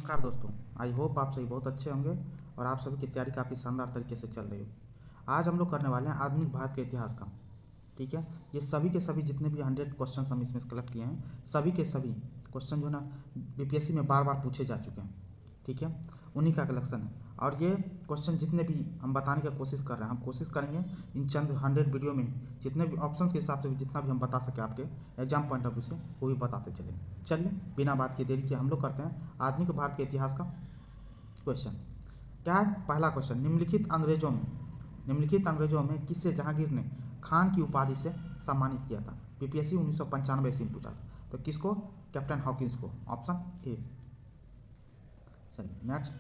नमस्कार दोस्तों, I hope आप सभी बहुत अच्छे होंगे और आप सभी की तैयारी काफ़ी शानदार तरीके से चल रही हो। आज हम लोग करने वाले हैं आधुनिक भारत के इतिहास का। ठीक है, ये सभी के सभी जितने भी 100 क्वेश्चन हम इसमें कलेक्ट किए हैं, सभी के सभी क्वेश्चन जो है ना बीपीएससी में बार बार पूछे जा चुके हैं। ठीक है, उन्हीं का कलेक्शन है और ये क्वेश्चन जितने भी हम बताने की कोशिश कर रहे हैं, हम कोशिश करेंगे इन चंद 100 वीडियो में जितने भी ऑप्शंस के हिसाब से जितना भी हम बता सके आपके एग्जाम पॉइंट ऑफ व्यू से वो भी बताते चलेंगे। चलिए बिना बात की देरी के हम लोग करते हैं आधुनिक भारत के इतिहास का क्वेश्चन। क्या है पहला क्वेश्चन, निम्नलिखित अंग्रेजों में किससे जहांगीर ने खान की उपाधि से सम्मानित किया था। बीपीएससी 1995 ईस्वी में पूछा था, तो किसको? कैप्टन हॉकिंस को, ऑप्शन ए। चलिए next,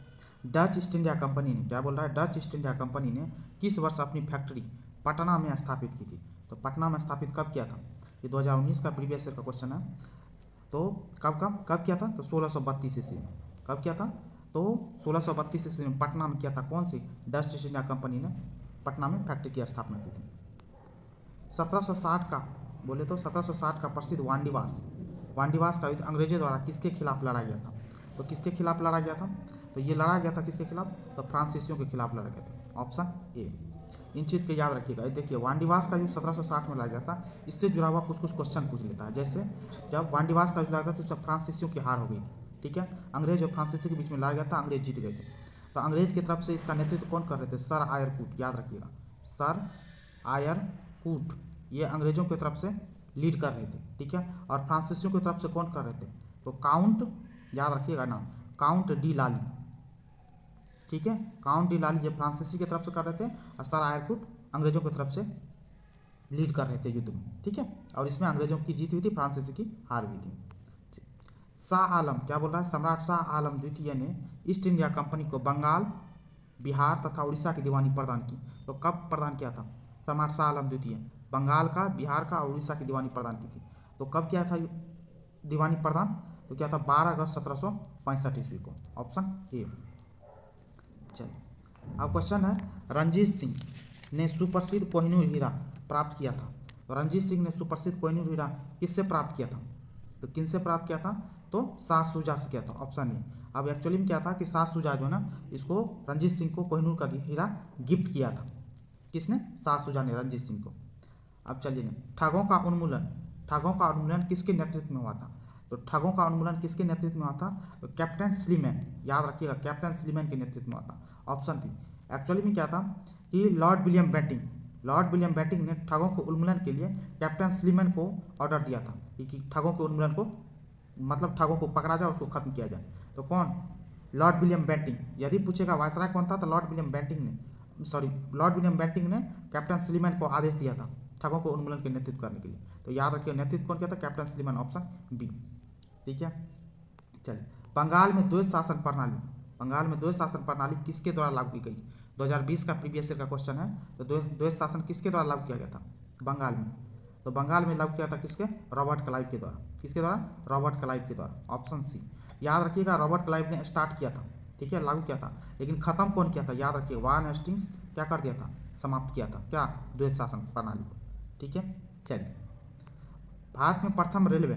Dutch east India company ने, क्या बोल रहा है, डच ईस्ट इंडिया कंपनी ने किस वर्ष अपनी फैक्ट्री पटना में स्थापित की थी। तो पटना में स्थापित कब किया था? ये 2019 का प्रीवियस ईयर का क्वेश्चन है। तो कब किया था? तो 1632 ईस्वी में। कब किया था? तो 1632 ईस्वी में पटना में किया था। कौन सी? डच ईस्ट इंडिया कंपनी ने पटना में फैक्ट्री की स्थापना की थी। 1760 का बोले तो 1760 का प्रसिद्ध वांडीवास का युद्ध अंग्रेजों द्वारा किसके खिलाफ लड़ा गया था? तो किसके खिलाफ लड़ा गया था? तो ये लड़ा गया था किसके खिलाफ? तो फ्रांसीसियों के खिलाफ लड़ा गया था, ऑप्शन ए। इन चीज़ के याद रखिएगा। देखिए वांडीवास का युद्ध 1760 में लड़ा गया था, इससे जुड़ा हुआ कुछ क्वेश्चन पूछ लेता है। जैसे जब वांडीवास का युद्ध लड़ा था तो उसमें फ्रांसीसियों की हार हो गई थी। ठीक है, अंग्रेज और फ्रांसीसी के बीच में लड़ा गया था, अंग्रेज जीत गए थे। तो अंग्रेज की तरफ से इसका नेतृत्व कौन कर रहे थे? सर आयरकूट, याद रखिएगा, सर आयरकूट ये अंग्रेजों की तरफ से लीड कर रहे थे। ठीक है, और फ्रांसीसियों की तरफ से कौन कर रहे थे? तो काउंट, याद रखिएगा नाम, काउंट डी लाली। ठीक है, काउंट डी लाली ये फ्रांसीसी की तरफ से कर रहे थे और सर आयरकूट अंग्रेजों की तरफ से लीड कर रहे थे युद्ध में। ठीक है, और इसमें अंग्रेजों की जीत हुई थी, फ्रांसीसी की हार हुई थी। शाह आलम, क्या बोल रहा है, सम्राट शाह आलम द्वितीय ने ईस्ट इंडिया कंपनी को बंगाल, बिहार तथा उड़ीसा की दीवानी प्रदान की। तो कब प्रदान किया था सम्राट शाह आलम द्वितीय? बंगाल का, बिहार का और उड़ीसा की दीवानी प्रदान की थी। तो कब किया था दीवानी प्रदान? तो क्या था? 12 अगस्त 1765 ईस्वी को, ऑप्शन ए। चलिए अब क्वेश्चन है, रणजीत सिंह ने सुप्रसिद्ध कोहिनूर हीरा प्राप्त किया था। तो रणजीत सिंह ने सुप्रसिद्ध कोहिनूर हीरा किससे प्राप्त किया था? तो किन से प्राप्त किया था? तो शाह शुजा से किया था, ऑप्शन ए। अब एक्चुअली में क्या था कि शाह शुजा जो है ना, इसको रणजीत सिंह को कोहिनूर का हीरा गिफ्ट किया था। किसने? शाह शुजा ने रणजीत सिंह को। अब चलिए, ठगों का उन्मूलन किसके नेतृत्व में हुआ था? तो ठगों का उन्मूलन किसके नेतृत्व में हुआ था? तो कैप्टन स्लीमैन, याद रखिएगा, कैप्टन स्लीमैन के नेतृत्व में हुआ था, ऑप्शन बी। एक्चुअली में क्या था कि लॉर्ड विलियम बेंटिंग ने ठगों के उन्मूलन के लिए कैप्टन स्लीमैन को ऑर्डर दिया था कि ठगों के उन्मूलन को, मतलब ठगों को पकड़ा जाए, उसको खत्म किया जाए। तो कौन? Lord William Bentinck. यदि पूछेगा वायसराय कौन था, तो लॉर्ड विलियम बेंटिंग ने कैप्टन स्लीमैन को आदेश दिया था ठगों को उन्मूलन के नेतृत्व करने के लिए। तो याद रखिए नेतृत्व कौन किया था? Captain Sleeman, option B. ठीक है, चलिए बंगाल में द्वैध शासन प्रणाली किसके द्वारा लागू की गई? 2020 का प्रीवियस ईयर का क्वेश्चन है। तो द्वैध शासन किसके द्वारा लागू किया गया था बंगाल में? तो बंगाल में लागू किया था किसके? रॉबर्ट क्लाइव के द्वारा। किसके द्वारा? रॉबर्ट क्लाइव के द्वारा, ऑप्शन सी। याद रखिएगा रॉबर्ट क्लाइव ने स्टार्ट किया था, ठीक है, लागू किया था, लेकिन खत्म कौन किया था? याद रखिएगा वारेन हेस्टिंग्स क्या कर दिया था? समाप्त किया था, क्या? द्वैध शासन प्रणाली को। ठीक है, चलिए भारत में प्रथम रेलवे,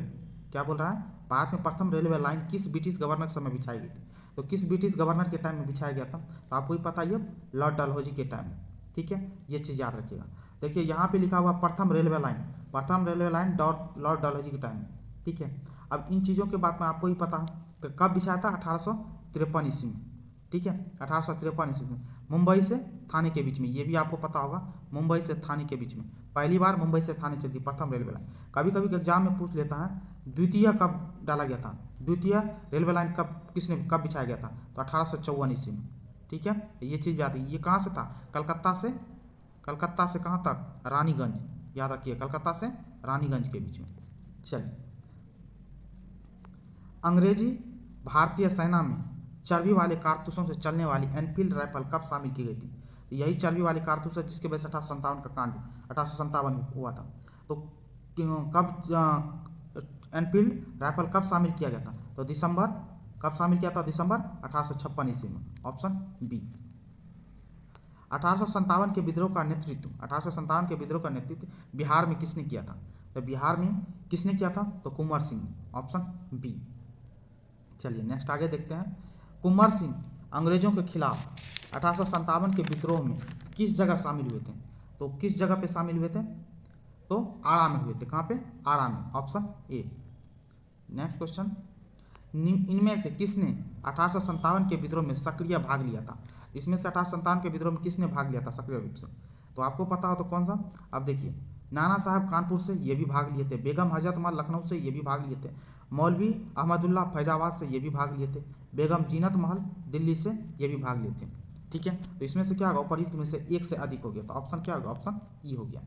क्या बोल रहा है, भारत में प्रथम रेलवे लाइन किस ब्रिटिश गवर्नर के समय बिछाई गई थी? तो किस ब्रिटिश गवर्नर के टाइम में बिछाया गया था? तो आपको ही पता है, लॉर्ड डलहौजी के टाइम में। ठीक है, ये चीज़ याद रखिएगा। देखिए यहाँ पे लिखा हुआ प्रथम रेलवे लाइन लॉर्ड डलहौजी के टाइम में। ठीक है, अब इन चीज़ों के बात में आपको ही पता है, तो कब बिछाया था? 1853 ईस्वी में। ठीक है, 1853 ईस्वी में, मुंबई से थाने के बीच में। ये भी आपको पता होगा, मुंबई से थाने के बीच में पहली बार मुंबई से थाने चलती प्रथम रेलवे लाइन। कभी कभी एग्जाम में पूछ लेता है द्वितीय कब डाला गया था, द्वितीय रेलवे लाइन कब बिछाया गया था? तो 1854 ईस्वी में। ठीक है, ये चीज़ याद है। ये कहाँ से था? कलकत्ता से कहाँ तक? रानीगंज, याद रखिए, कलकत्ता से रानीगंज के बीच में। चलिए, अंग्रेजी भारतीय सेना में चर्बी वाले कारतूसों से चलने वाली एनफील्ड राइफल कब शामिल की गई थी? तो यही चर्बी वाले कारतूस है जिसके वजह से 1857 का कांड 1857 हुआ था। तो कब एनफील्ड राइफल कब शामिल किया गया था? तो कब शामिल किया था? दिसंबर 1856 ईस्वी में, ऑप्शन बी। 1857 के विद्रोह का नेतृत्व बिहार में किसने किया था? तो बिहार में किसने किया था? तो कुंवर सिंह, ऑप्शन बी। चलिए नेक्स्ट आगे देखते हैं। कुंवर सिंह अंग्रेजों के खिलाफ 1857 के विद्रोह में किस जगह शामिल हुए थे? तो किस जगह पे शामिल हुए थे? तो आड़ा में हुए थे। कहाँ पे? आड़ा में, ऑप्शन ए। नेक्स्ट क्वेश्चन, इनमें से किसने 1857 के विद्रोह में सक्रिय भाग लिया था? इसमें से 1857 के विद्रोह में किसने भाग लिया था सक्रिय रूप से? तो आपको पता हो तो कौन सा? अब देखिए, नाना साहब कानपुर से ये भी भाग लिए थे, बेगम हजरत महल लखनऊ से ये भी भाग लिए थे, मौलवी अहमदुल्ला फैजाबाद से ये भी भाग लिए थे, बेगम जीनत महल दिल्ली से ये भी भाग लिए थे। ठीक है, तो इसमें से क्या होगा? उपर्युक्त में से एक से अधिक हो गया, तो ऑप्शन क्या होगा? ऑप्शन ई हो गया।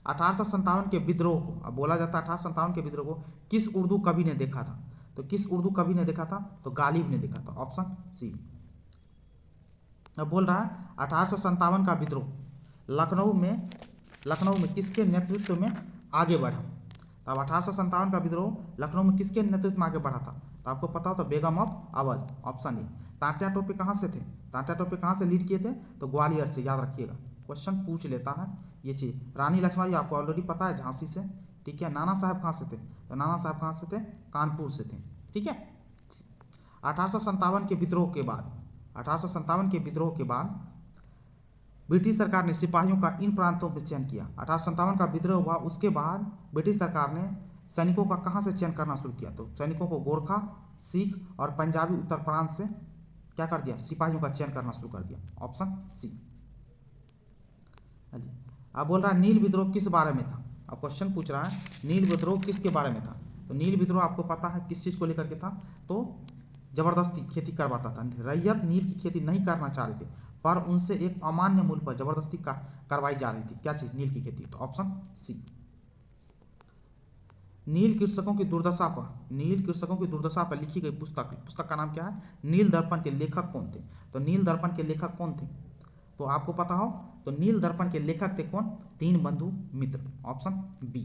1857 के विद्रोह को, अब बोला जाता है 1857 के विद्रोह को किस उर्दू कवि ने देखा था? तो किस उर्दू कवि ने देखा था? तो गालिब ने देखा था, ऑप्शन सी। अब बोल रहा है 1857 का विद्रोह लखनऊ में किसके नेतृत्व में आगे बढ़ा? तो अब 1857 का विद्रोह लखनऊ में किसके नेतृत्व में आगे बढ़ा था? तो आपको पता हो तो Begum of Awadh, option A. Tatya Tope कहाँ से थे? तात्या टोपे कहाँ से लीड किए थे? तो ग्वालियर से, याद रखिएगा, क्वेश्चन पूछ लेता है ये चीज़। रानी लक्ष्मीबाई आपको ऑलरेडी पता है, झांसी से। ठीक है, नाना साहब कहाँ से थे? तो नाना साहब कहाँ से थे? कानपुर से थे। ठीक है, 1857 के विद्रोह के बाद 1857 के विद्रोह के बाद ब्रिटिश सरकार ने सिपाहियों का इन प्रांतों में चयन किया। 1857 का विद्रोह हुआ, उसके बाद ब्रिटिश सरकार ने सैनिकों का कहाँ से चयन करना शुरू किया? तो सैनिकों को गोरखा, सिख और पंजाबी उत्तर प्रांत से क्या कर दिया? सिपाहियों का चयन करना शुरू कर दिया, ऑप्शन सी। अब बोल रहा है नील विद्रोह किस बारे में था? अब क्वेश्चन पूछ रहा है नील विद्रोह किसके बारे में था? तो नील विद्रोह आपको पता है किस चीज़ को लेकर के था? तो जबरदस्ती खेती करवाता था। रैयत नील की खेती नहीं करना चाह रहे थे, पर उनसे एक अमान्य मूल्य पर जबरदस्ती करवाई जा रही थी। क्या चीज? नील की खेती, तो ऑप्शन सी। नील कृषकों की दुर्दशा पर लिखी गई पुस्तक का नाम क्या है? नील दर्पण के लेखक कौन थे? तो नील दर्पण के लेखक कौन थे? तो आपको पता हो तो नील दर्पण के लेखक थे कौन? दीनबंधु मित्र, ऑप्शन बी।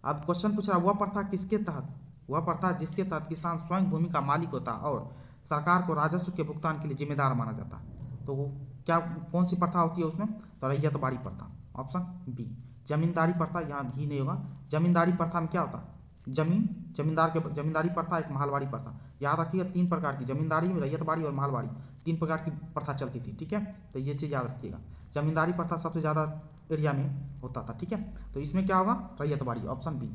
अब क्वेश्चन पूछ रहा, वह प्रथा किसके तहत? वह प्रथा जिसके तहत किसान स्वयं भूमि का मालिक होता और सरकार को राजस्व के भुगतान के लिए जिम्मेदार माना जाता है। तो वो क्या, कौन सी प्रथा होती है उसमें? तो रैयतबाड़ी प्रथा, ऑप्शन बी। जमींदारी प्रथा यहाँ भी नहीं होगा। जमींदारी प्रथा में क्या होता है? जमींदारी प्रथा एक महलवाड़ी प्रथा। याद रखिएगा, 3 प्रकार की जमींदारी, रैयतबाड़ी और महलवाड़ी, 3 प्रकार की प्रथा चलती थी। ठीक है, तो ये चीज़ याद रखिएगा। जमींदारी प्रथा सबसे ज़्यादा एरिया में होता था। ठीक है, तो इसमें क्या होगा? रैयतबाड़ी, ऑप्शन बी।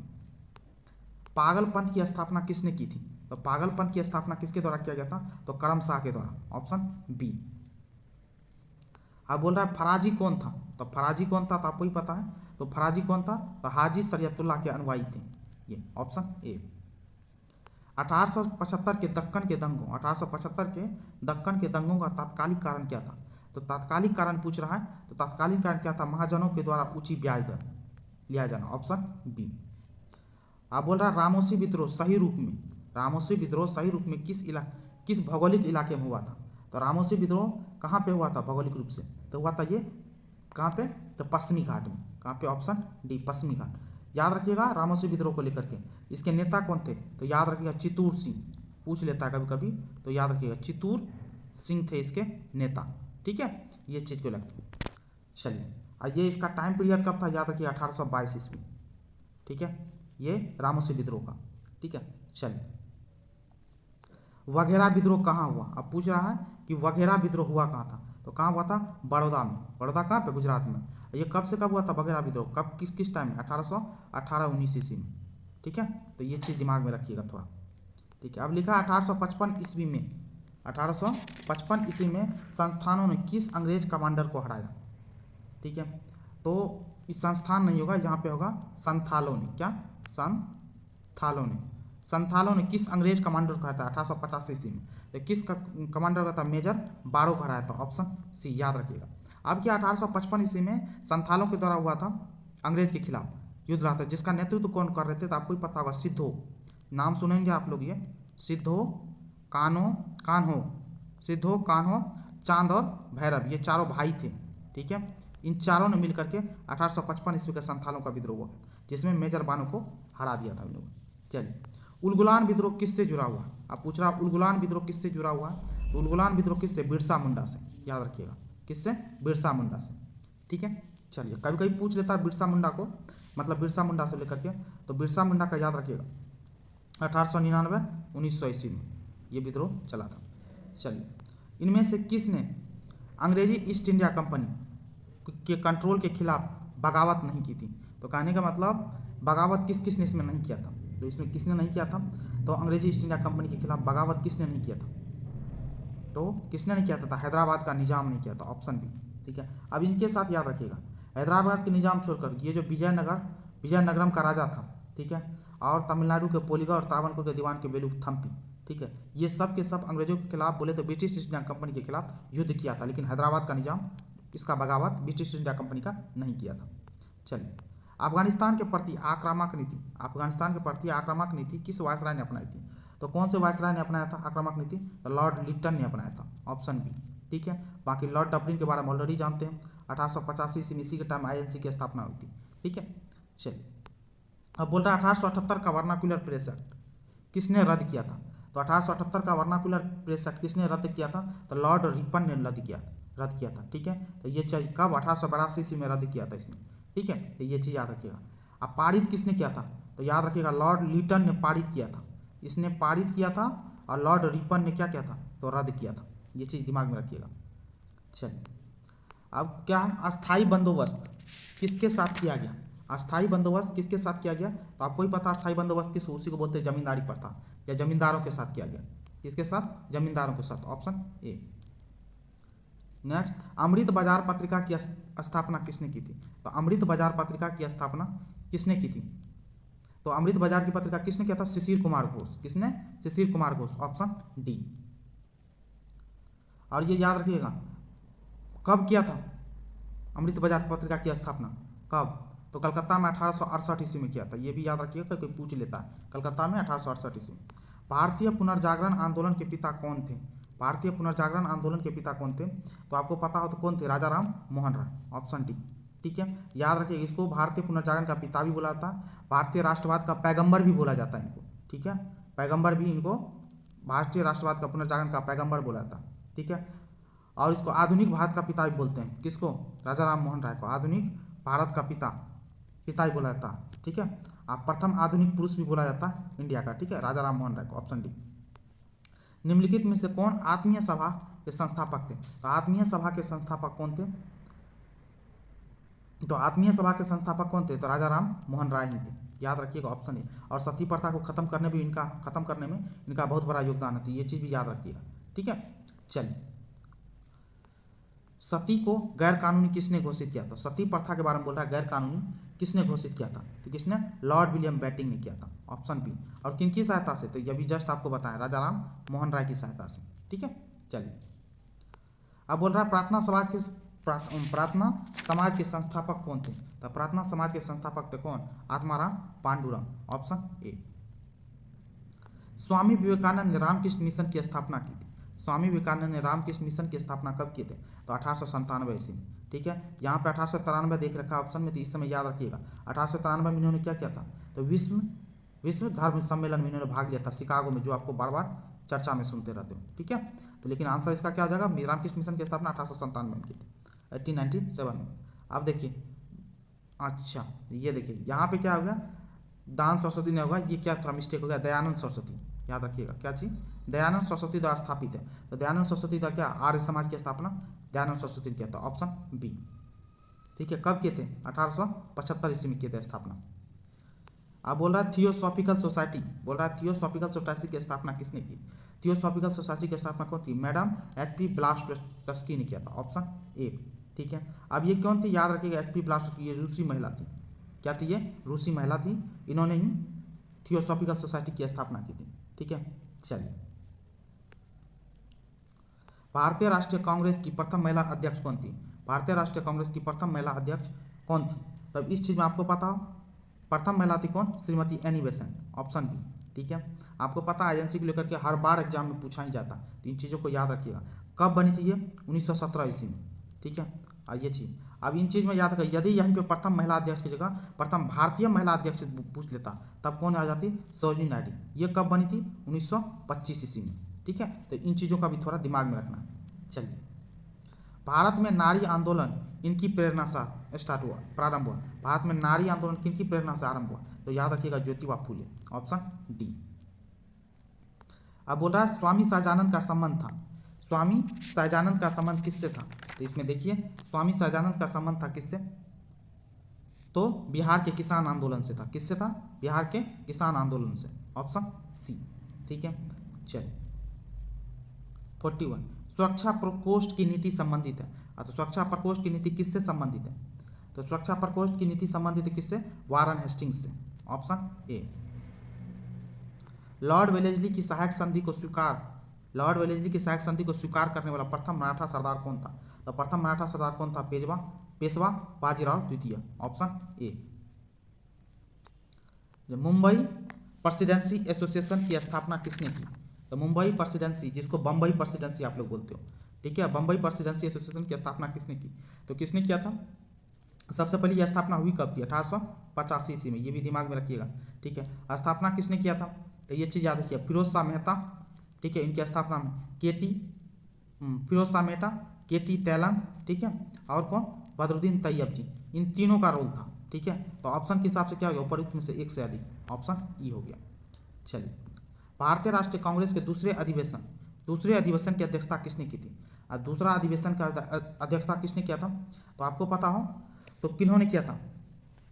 पागल पंथ की स्थापना किसने की थी? तो पागल पंथ की स्थापना किसके द्वारा किया गया था? तो करम शाह के द्वारा, ऑप्शन बी। अब बोल रहा है फराजी कौन था? तो फराजी कौन था? तो आपको ही पता है। तो फराजी कौन था? तो हाजी शरीयतुल्लाह के अनुयायी थे, ये ऑप्शन ए। 1875 के दक्कन के दंगों 1875 के दक्कन के दंगों का तात्कालिक कारण क्या था? तो तात्कालिक कारण पूछ रहा है, तो तात्कालिक कारण क्या था? महाजनों के द्वारा ऊंची ब्याज दर लिया जाना, ऑप्शन बी। आप बोल रहा है रामोसी विद्रोह सही रूप में किस भौगोलिक इलाके में हुआ था? तो रामोसी विद्रोह कहाँ पे हुआ था भौगोलिक रूप से? तो हुआ था ये कहाँ पे? तो पश्चिमी घाट में। कहाँ पे? ऑप्शन डी, पश्चिमी घाट। याद रखिएगा रामोसी विद्रोह को लेकर के इसके नेता कौन थे? तो याद रखिएगा चित्तूर सिंह, पूछ लेता है कभी कभी, तो याद रखिएगा चित्तूर सिंह थे इसके नेता। ठीक है, ये चीज़ को लेकर चलिए। और ये इसका टाइम पीरियड कब था? याद रखिए 1822 ईस्वी। ठीक है, ये रामोसी विद्रोह का। ठीक है, चलिए। वघेरा विद्रोह कहाँ हुआ? अब पूछ रहा है कि वघेरा विद्रोह हुआ कहाँ था? तो कहाँ हुआ था? बड़ौदा में। बड़ौदा कहाँ पे? गुजरात में। ये कब से कब हुआ था वघेरा विद्रोह? कब, किस टाइम में? 1818-19 ईस्वी में। ठीक है, तो ये चीज़ दिमाग में रखिएगा थोड़ा। ठीक है, अब लिखा 1855 ईस्वी में 1855 ईस्वी में संस्थानों ने किस अंग्रेज कमांडर को हराया? ठीक है, तो इस संस्थान नहीं होगा, यहाँ पे होगा संथालों ने। क्या? संथालों ने किस अंग्रेज कमांडर को हराया था 1850 ईस्वी में? तो किस कमांडर का था? मेजर बारो को हराया था, ऑप्शन सी, याद रखिएगा। अब क्या 1855 ईस्वी में संथालों के द्वारा हुआ था अंग्रेज के खिलाफ युद्ध रहा था, जिसका नेतृत्व कौन कर रहे थे? तो आपको ही पता होगा, सिद्धो। नाम सुनेंगे आप लोग, ये सिद्धो कान्हो, चांद और भैरव, ये चारों भाई थे। ठीक है, इन चारों ने मिलकर के 1855 ईस्वी का संथालों का विद्रोह हुआ, जिसमें मेजर बानो को हरा दिया था इन लोगों। चलिए, उलगुलान विद्रोह किससे जुड़ा हुआ? आप पूछ रहा उलगुलान विद्रोह किससे जुड़ा हुआ है? तो उलगुलान विद्रोह किससे? बिरसा मुंडा से, याद रखिएगा। किससे? बिरसा मुंडा से। ठीक है, चलिए। कभी कभी पूछ लेता है बिरसा मुंडा को, मतलब बिरसा मुंडा से लेकर के, तो बिरसा मुंडा का याद रखिएगा 1899 1900 ईस्वी में ये विद्रोह चला था। चलिए, इनमें से किसने अंग्रेजी ईस्ट इंडिया कंपनी के कंट्रोल के खिलाफ बगावत नहीं की थी? तो कहने का मतलब बगावत किसने इसमें नहीं किया था? तो इसमें किसने नहीं किया था? तो अंग्रेजी ईस्ट इंडिया कंपनी के खिलाफ बगावत किसने नहीं किया था? तो किसने नहीं किया था? हैदराबाद का निजाम नहीं किया था, ऑप्शन बी। ठीक है, अब इनके साथ याद रखिएगा, हैदराबाद के निजाम छोड़कर ये जो विजयनगरम का राजा था, ठीक है, और तमिलनाडु के पोलिगा और त्रावणकोर के दीवान के वेलुथम्पी, ठीक है, ये सब के सब अंग्रेजों के खिलाफ बोले तो ब्रिटिश ईस्ट इंडिया कंपनी के खिलाफ युद्ध किया था, लेकिन हैदराबाद का निजाम इसका बगावत ब्रिटिश ईस्ट इंडिया कंपनी का नहीं किया था। चलिए, अफगानिस्तान के प्रति आक्रामक नीति किस वायसराय ने अपनाई थी? तो कौन से वायसराय ने अपनाया था आक्रामक नीति? तो लॉर्ड लिटन ने अपनाया था, ऑप्शन बी। ठीक है, बाकी लॉर्ड डबलिन के बारे में ऑलरेडी जानते हैं, 1885 ईस्वी के टाइम INC की स्थापना हुई थी। ठीक है, चलिए, अब बोल रहा है 1878 का वर्नाक्युलर प्रेस एक्ट किसने रद्द किया था? तो 1878 का वर्नाक्युलर प्रेस एक्ट किसने रद्द किया था? तो लॉर्ड रिपन ने रद्द किया था। ठीक है, तो ये चीज कब? 1882 ईस्वी में रद्द किया था इसने। ठीक है, तो ये चीज़ याद रखिएगा। अब पारित किसने किया था? तो याद रखिएगा, लॉर्ड लिटन ने पारित किया था, इसने पारित किया था, और लॉर्ड रिपन ने क्या किया था? तो रद्द किया था। ये चीज़ दिमाग में रखिएगा। चलिए, अब क्या है, अस्थाई बंदोबस्त किसके साथ किया गया? अस्थाई बंदोबस्त किसके साथ किया गया? तो आपको ही पता अस्थाई बंदोबस्त किस, उसी को बोलते हैं जमींदारी प्रथा, या जमींदारों के साथ किया गया। किसके साथ? जमींदारों के साथ, ऑप्शन ए। नेक्स्ट, अमृत बाजार पत्रिका की स्थापना किसने की थी? तो अमृत बाजार पत्रिका की स्थापना किसने की थी? तो अमृत बाजार की पत्रिका किसने किया था? शिशिर कुमार घोष। किसने? Shishir Kumar Ghosh, option D. और ये याद रखिएगा, कब किया था अमृत बाजार पत्रिका की स्थापना? कब? तो कलकत्ता में 1868 ईस्वी में किया था। ये भी याद रखिएगा, कोई पूछ लेता है, कलकत्ता में 1868 ईस्वी। भारतीय पुनर्जागरण आंदोलन के पिता कौन थे? भारतीय पुनर्जागरण आंदोलन के पिता कौन थे? तो आपको पता हो तो कौन थे? राजा राम मोहन राय, ऑप्शन डी। ठीक है, याद रखिए, इसको भारतीय पुनर्जागरण का पिता भी बोला जाता है, भारतीय राष्ट्रवाद का पैगंबर भी बोला जाता है इनको। ठीक है, पैगंबर भी इनको भारतीय राष्ट्रवाद का पुनर्जागरण का पैगंबर बोला जाता है। ठीक है, और इसको आधुनिक भारत का पिता भी बोलते हैं। किसको? राजा राम मोहन राय को आधुनिक भारत का पिता ही बोला जाता है। ठीक है, आप प्रथम आधुनिक पुरुष भी बोला जाता है इंडिया का। ठीक है, राजा राम मोहन राय को, ऑप्शन डी। निम्नलिखित में से कौन आत्मीय सभा के संस्थापक थे? तो आत्मीय सभा के संस्थापक कौन थे? तो आत्मीय सभा के संस्थापक कौन थे? तो राजा राम मोहन राय ही थे, याद रखिएगा, ऑप्शन ए। और सती प्रथा को खत्म करने में इनका बहुत बड़ा योगदान है, ये चीज़ भी याद रखिएगा। ठीक है, चलिए, सती को गैर कानूनी किसने घोषित किया था? सती प्रथा के बारे में बोल रहा है, गैर कानूनी किसने घोषित किया था? तो किसने? लॉर्ड विलियम बेटिंग ने किया था, ऑप्शन बी। और किनकी सहायता से? तो ये भी जस्ट आपको बताया, राजा राम मोहन राय की सहायता से। ठीक है, चलिए, अब बोल रहा है प्रार्थना समाज के संस्थापक कौन थे? तो प्रार्थना समाज के संस्थापक थे कौन? Atmaram Pandurang, option A. स्वामी विवेकानंद ने रामकृष्ण मिशन की स्थापना की थी। स्वामी विवेकानंद ने रामकृष्ण मिशन की स्थापना कब की थी? तो 1897 ईस्वी में। ठीक है, यहाँ पे 1893 देख रखा है ऑप्शन में, तो इस समय याद रखिएगा 1893 में इन्होंने क्या किया था? तो विश्व धर्म सम्मेलन में इन्होंने भाग लिया था शिकागो में, जो आपको बार बार चर्चा में सुनते रहते हो। ठीक है, तो लेकिन आंसर इसका क्या हो जाएगा? रामकृष्ण मिशन की स्थापना 1897 में की थी, 1897 में। अब देखिए, अच्छा ये देखिए यहाँ पे क्या हो गया, दान सरस्वती ने होगा, ये क्या थोड़ा मिस्टेक हो गया, दयानंद सरस्वती, याद रखिएगा क्या चीज़, दयानंद सरस्वती द्वारा स्थापित है। तो दयानंद सरस्वती द्वारा क्या आर्य समाज की स्थापना दयानंद सरस्वती ने किया था, ऑप्शन बी। ठीक है, कब किए थे? 1875 ईस्वी में किए थे स्थापना। अब बोल रहा है थियोसॉफिकल सोसाइटी, बोल रहा है थियोसॉफिकल सोसाइटी की स्थापना किसने की? थियोसॉफिकल सोसाइटी की स्थापना कौन थी? मैडम HP ब्लास्टस्की ने किया था, ऑप्शन ए। ठीक है, अब ये कौन थी? याद रखिएगा, HP ब्लास्टस्की, ये रूसी महिला थी। क्या थी ये? रूसी महिला थी, इन्होंने ही थियोसॉफिकल सोसाइटी की स्थापना की थी। ठीक है, चलिए, भारतीय राष्ट्रीय कांग्रेस की प्रथम महिला अध्यक्ष कौन थी? भारतीय राष्ट्रीय कांग्रेस की प्रथम महिला अध्यक्ष कौन थी? तब इस चीज़ में आपको पता हो, प्रथम महिला थी कौन? Shrimati Annie Besant, option B. ठीक है, आपको पता है एजेंसी को लेकर के हर बार एग्जाम में पूछा ही जाता है, तो इन चीज़ों को याद रखिएगा। कब बनी थी ये? 1917 ईस्वी में। ठीक है, ये चीज़ अब इन चीज़ में याद रखिए, यदि यहीं पे प्रथम महिला अध्यक्ष की जगह प्रथम भारतीय महिला अध्यक्ष पूछ लेता, तब कौन आ जाती? सरोजिनी नायडू। ये कब बनी थी? 1925 ईस्वी में। ठीक है, तो इन चीज़ों का भी थोड़ा दिमाग में रखना। चलिए, भारत में नारी आंदोलन इनकी प्रेरणा से प्रारंभ हुआ। भारत में नारी आंदोलन किनकी प्रेरणा से आरंभ हुआ? तो याद रखिएगा, ज्योतिबा फूले, ऑप्शन डी। अब बोल रहा है स्वामी सहजानंद का संबंध था, स्वामी सहजानंद का संबंध किससे था? तो इसमें देखिए स्वामी सहजानंद का संबंध था किससे? तो बिहार के किसान आंदोलन से था। किससे था? बिहार के किसान आंदोलन से, ऑप्शन सी। ठीक है, चलिए 41 सुरक्षा प्रकोष्ठ की नीति संबंधित है। तो सुरक्षा प्रकोष्ठ की नीति किससे संबंधित है? तो सुरक्षा प्रकोष्ठ की नीति संबंधित है किससे? वारन हेस्टिंग्स से, ऑप्शन ए। लॉर्ड वेलेस्ली की सहायक संधि को स्वीकार करने वाला प्रथम मराठा सरदार कौन था? तो प्रथम मराठा सरदार कौन था? पेशवा बाजीराव द्वितीय, option A. Mumbai presidency association की स्थापना किसने की? तो मुंबई प्रेसिडेंसी, जिसको बम्बई प्रेसिडेंसी आप लोग बोलते हो, ठीक है, बम्बई प्रेसिडेंसी एसोसिएशन की स्थापना किसने की? तो किसने किया था? सबसे पहले यह स्थापना हुई कब थी? 1885 ईस्वी में, ये भी दिमाग में रखिएगा। ठीक है, स्थापना किसने किया था? तो ये चीज़ याद रखिए, फिरोज शाह मेहता, ठीक है, इनकी स्थापना में फिरोज शाह मेहता, के.टी. तैलंग, ठीक है, और कौन? बदरुद्दीन तैयब जी, इन तीनों का रोल था। ठीक है, तो ऑप्शन के हिसाब से क्या हो गया? उपयुक्त में से एक से अधिक, ऑप्शन ई हो गया। चलिए, भारतीय राष्ट्रीय कांग्रेस के दूसरे अधिवेशन की अध्यक्षता किसने की थी? और दूसरा अधिवेशन का अध्यक्षता किसने किया था? तो आपको पता हो तो किन्होंने किया था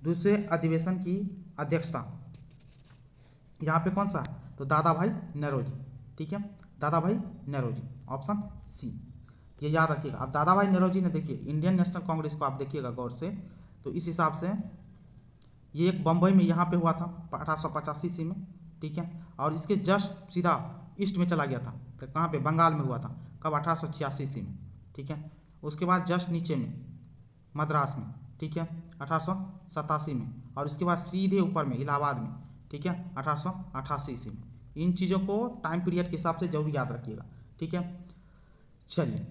दूसरे अधिवेशन की अध्यक्षता? यहाँ पे कौन सा? तो दादा भाई नौरोजी, ठीक है, दादा भाई नौरोजी, ऑप्शन सी। ये याद रखिएगा। अब दादा भाई नौरोजी ने, देखिए इंडियन नेशनल कांग्रेस को आप देखिएगा गौर से, तो इस हिसाब से ये एक बम्बई में यहाँ पे हुआ था 1885 ईस्वी में, ठीक है, और इसके जस्ट सीधा ईस्ट में चला गया था। तो कहाँ पे? बंगाल में हुआ था। कब? 1886 ईस्वी में, ठीक है। उसके बाद जस्ट नीचे में मद्रास में, ठीक है, 1887 में, और इसके बाद सीधे ऊपर में इलाहाबाद में, ठीक है, 1888 ईस्वी में। इन चीज़ों को टाइम पीरियड के हिसाब से जरूर याद रखिएगा। ठीक है, चलिए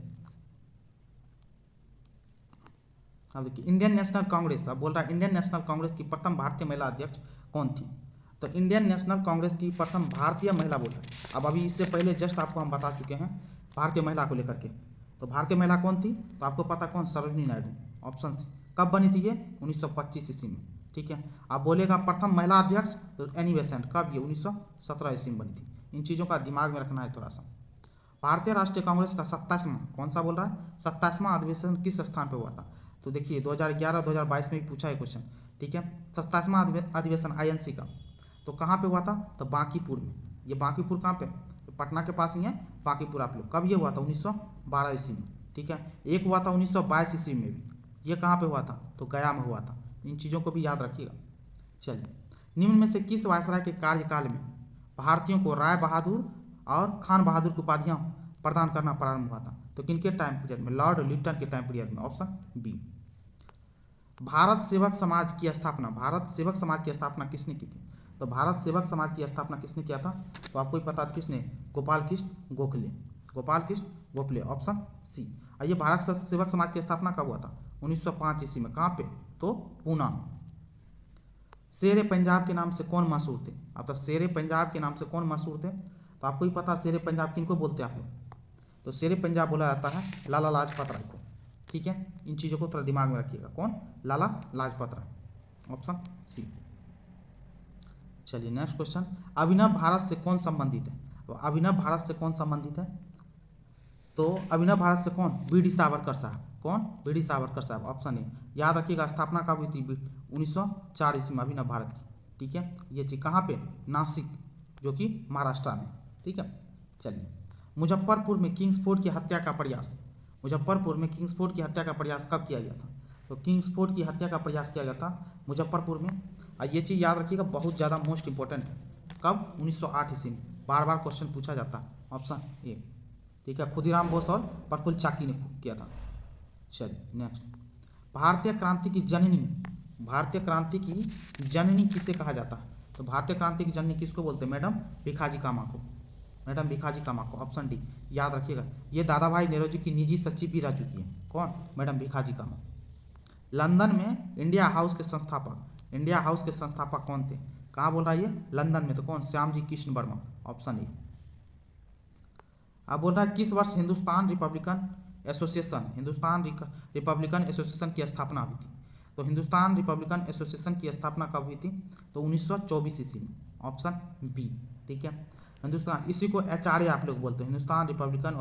अब देखिए इंडियन नेशनल कांग्रेस, अब बोल रहा है इंडियन नेशनल कांग्रेस की प्रथम भारतीय महिला अध्यक्ष कौन थी? तो इंडियन नेशनल कांग्रेस की प्रथम भारतीय महिला बोल रहा है। अब अभी इससे पहले जस्ट आपको हम बता चुके हैं भारतीय महिला को लेकर के। तो भारतीय महिला कौन थी? तो आपको पता कौन? Sarojini Naidu, option C. कब बनी थी ये? 1925 ईस्वी में, ठीक है। आप बोलेगा प्रथम महिला अध्यक्ष, तो एनी बेसेंट, कब? ये 1917 ईस्वी में बनी थी। इन चीज़ों का दिमाग में रखना है थोड़ा सा। भारतीय राष्ट्रीय कांग्रेस का 27वां, कौन सा बोल रहा है? 27वां अधिवेशन किस स्थान पे हुआ था? तो देखिए 2011-2022 में भी पूछा है क्वेश्चन, ठीक है। 27वां अधिवेशन आईएनसी का, तो कहाँ पे हुआ था? तो बांकीपुर में। ये बांकीपुर कहाँ पे? तो पटना के पास ही है बांकीपुर आप लोग। कब ये हुआ था? 1912 ईस्वी में, ठीक है। एक हुआ था 1922 ईस्वी में भी। ये कहाँ पे हुआ था? तो गया में हुआ था। इन चीज़ों को भी याद रखिएगा। चलिए, निम्न में से किस वायसराय के कार्यकाल में भारतीयों को राय बहादुर और खान बहादुर की उपाधियाँ प्रदान करना प्रारंभ हुआ था? तो किनके टाइम पीरियड में? लॉर्ड लिटन के टाइम पीरियड में, ऑप्शन बी। भारत सेवक समाज की स्थापना किसने की थी? तो भारत सेवक समाज की स्थापना किसने किया था? तो आपको ही पता था किसने? Gopal Krishna Gokhale, option C. और ये भारत सेवक समाज की स्थापना कब हुआ था? 1905 ईस्वी में। कहाँ पे? तो पूना। शेरे पंजाब के नाम से कौन मशहूर थे? अब तो शेरे पंजाब के नाम से कौन मशहूर थे? तो आपको ही पता शेरे पंजाब किनको बोलते हैं आप लोग? तो शेरे पंजाब बोला जाता है लाला लाजपत राय को, ठीक है। इन चीज़ों को थोड़ा दिमाग में रखिएगा। कौन? Lala Lajpat Rai, option C. चलिए नेक्स्ट क्वेश्चन, अभिनव भारत से कौन संबंधित है? तो अभिनव भारत से कौन संबंधित है? तो अभिनव भारत से कौन? वी.डी. सावरकर साहब। कौन? वी.डी. सावरकर साहब, ऑप्शन ए। याद रखिएगा स्थापना कब हुई थी? 1904 ईस्वी में अभिनव भारत की, ठीक है। ये चीज़ कहाँ पे? नासिक, जो कि महाराष्ट्र में, ठीक है। चलिए, मुजफ्फरपुर में किंग्सफोर्ड की हत्या का प्रयास कब किया गया था? तो किंग्सफोर्ड की हत्या का प्रयास किया गया था मुजफ्फरपुर में। और ये चीज़ याद रखिएगा, बहुत ज़्यादा मोस्ट इंपॉर्टेंट है। कब? 1908 ईस्वी में। बार बार क्वेश्चन पूछा जाता है, ऑप्शन ए, ठीक है। खुदीराम बोस और प्रफुल्ल चाकी ने किया था। चलिए नेक्स्ट, भारतीय क्रांति की जननी किसे कहा जाता है? तो भारतीय क्रांति की जननी किसको बोलते हैं? मैडम भिखाजी कामा को, ऑप्शन डी। याद रखिएगा, ये दादा भाई नौरोजी की निजी सचिव भी रह चुकी है। कौन? मैडम भिखाजी कामा। लंदन में इंडिया हाउस के संस्थापक कौन थे? कहाँ बोल रहा है ये? लंदन में। तो कौन? Shyamji Krishna Verma, option A. अब बोल रहा है किस वर्ष हिंदुस्तान रिपब्लिकन एसोसिएशन की स्थापना हुई थी? तो हिंदुस्तान रिपब्लिकन एसोसिएशन की स्थापना कब हुई थी? तो 1924 ईस्वी में, ऑप्शन बी, ठीक है। हिंदुस्तान, इसी को HRA आप लोग बोलते हैं, हिंदुस्तान रिपब्लिकन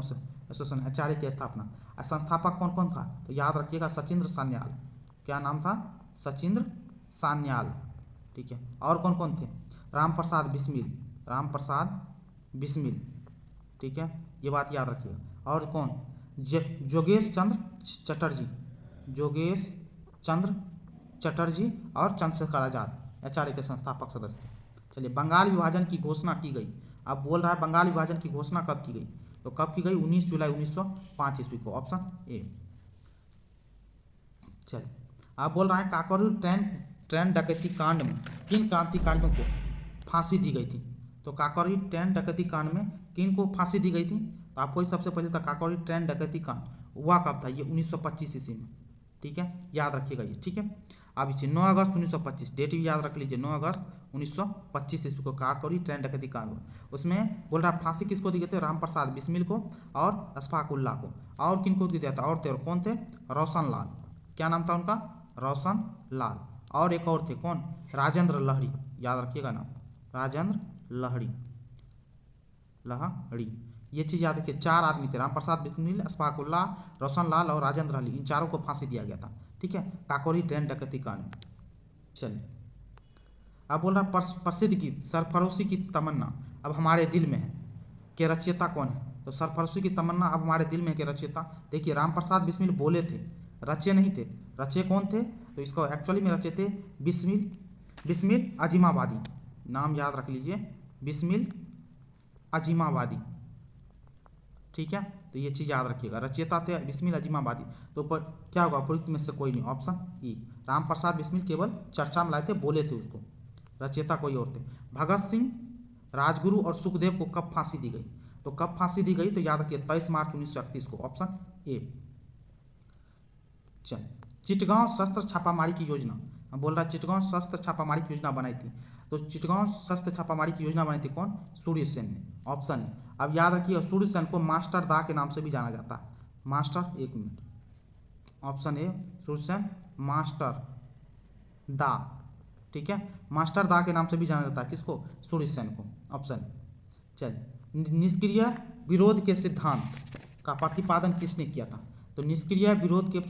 एसोसिएशन, HRA की स्थापना। और संस्थापक कौन कौन था, तो याद रखिएगा सचिंद्र सान्याल। क्या नाम था, सचिंद्र सान्याल, ठीक है। और कौन कौन थे, राम प्रसाद बिस्मिल, राम प्रसाद बिस्मिल, ठीक है, ये बात याद रखिएगा। और कौन, जोगेश चंद्र चटर्जी, जोगेश चंद्र चटर्जी और चंद्रशेखर आजाद HRA के संस्थापक सदस्य। चलिए, बंगाल विभाजन की घोषणा की गई। अब बोल रहा है बंगाल विभाजन की घोषणा कब की गई, तो कब की गई, 19 जुलाई 1905 ईस्वी को, ऑप्शन ए। चलिए, आप बोल रहा है काकोरी ट्रेन डकैती कांड में किन क्रांतिकारियों को फांसी दी गई थी, तो काकोरी ट्रेन डकैती कांड में किन को फांसी दी गई थी, तो आपको सबसे पहले था काकोरी ट्रेन डकैती कांड हुआ कब था, ये 1925 ईस्वी में, ठीक है, याद रखिएगा ये, ठीक है। अब इसे 9 अगस्त 1925, डेट भी याद रख लीजिए, 9 अगस्त 1925 ईस्वी को काकोरी ट्रेन डकैती कांड हुआ। उसमें बोल रहा है फांसी किसको दी गई थी, राम प्रसाद बिस्मिल को और अशफाक उल्लाह को। और किन को दिया था, और थे, और कौन थे, रोशन लाल, क्या नाम था उनका, रोशन लाल। और एक और थे, कौन, राजेंद्र लहड़ी, याद रखिएगा नाम, राजेंद्र लहड़ी, लहड़ी, ये चीज़ याद रखिए। 4 आदमी थे, राम प्रसाद बिस्मिल, अशफाक उल्लाह, रोशन लाल और राजेंद्र लहड़ी, इन चारों को फांसी दिया गया था, ठीक है, काकोरी ट्रेन डकैती कांड में। चलिए, अब बोल रहा प्रसिद्ध गीत सरफरोशी की तमन्ना अब हमारे दिल में है के रचयिता कौन है, तो सरफरोशी की तमन्ना अब हमारे दिल में है के रचयिता, देखिए राम प्रसाद बिस्मिल बोले थे, रचे नहीं थे, रचे कौन थे, तो इसको एक्चुअली में रचे थे बिस्मिल अजीमाबादी, नाम याद रख लीजिए, बिस्मिल अजीमाबादी, ठीक है, तो ये चीज़ याद रखिएगा, रचयिता थे बिस्मिल अजीमाबादी। तो पर क्या होगा, उपयुक्त में से कोई नहीं, ऑप्शन ई, राम प्रसाद बिस्मिल केवल चर्चा में लाए थे, बोले थे उसको, रचयिता कोई और थे। भगत सिंह, राजगुरु और सुखदेव को कब फांसी दी गई, तो कब फांसी दी गई, तो याद रखिए 23 मार्च 1931 को, ऑप्शन ए। चल, चिटगांव शस्त्र छापामारी की योजना, बोल रहा है चिटगांव शस्त्र छापामारी की योजना बनाई थी, तो चिटगांव शस्त्र छापामारी की योजना बनाई थी कौन, सूर्य सेन ने, ऑप्शन ए। अब याद रखिए सूर्य सेन को मास्टर दा के नाम से भी जाना जाता है, मास्टर, एक minute, option A, Surya Sen master दा, ठीक है, मास्टर दा के नाम से भी जाना जाता है किसको, सूर्य सेन को, ऑप्शन। चलिए, निष्क्रिय विरोध के सिद्धांत का प्रतिपादन किसने किया था, तो निष्क्रिय विरोध के